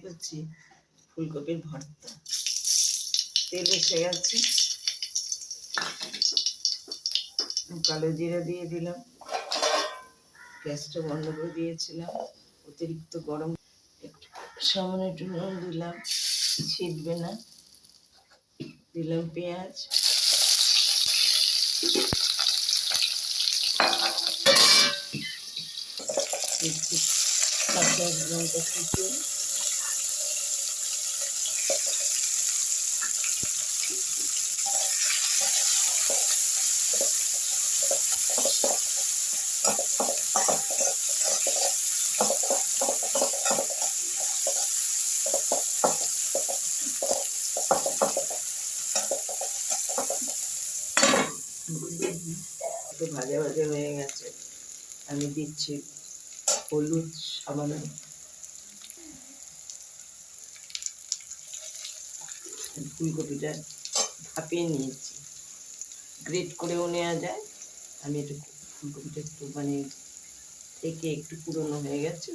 করছি ফুলকপির ভর্তা। তেল এসে গেছে, কালো জিরা দিয়ে দিলাম, গ্যাসটা বন্ধ করে দিয়েছিলাম। অতিরিক্ত গরম, সামান্য একটু নুন দিলাম, ছিটবে না। দিলাম পেঁয়াজ, কাঁচা লঙ্কা কুচি, একটু ভাজা ভাজা হয়ে গেছে। আমি দিচ্ছি হলুদ সামান্য, ফুলকপিটা ভাপিয়ে নিয়েছি, গ্রেট করেও নেওয়া যায়। আমি একটু ফুলকপিটা একটু মানে থেকে একটু পুরনো হয়ে গেছে,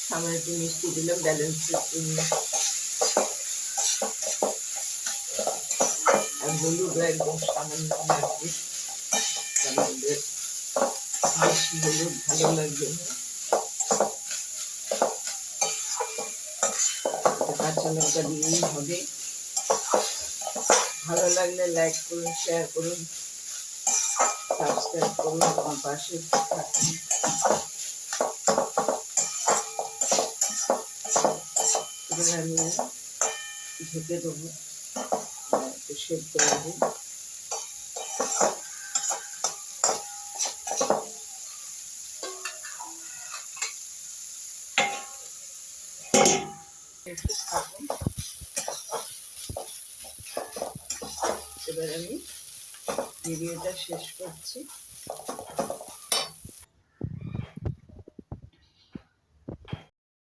সামান্য একটু মিষ্টি দিলাম ব্যালেন্সের জন্য, আর হলুদ একদম সামান্য লাগবে, আমাদের বেশি হলুদ ভালো লাগবে না। কাঁচা লঙ্কা দিয়েই হবে। ভালো লাগলে লাইক করুন, শেয়ার করুন, সাবস্ক্রাইব করুন, আমার পাশে থাকুন। এবার আমি ঢেকে দেবো, একটু সেদ্ধ হবে। এবার আমি ভিডিওটা শেষ করছি।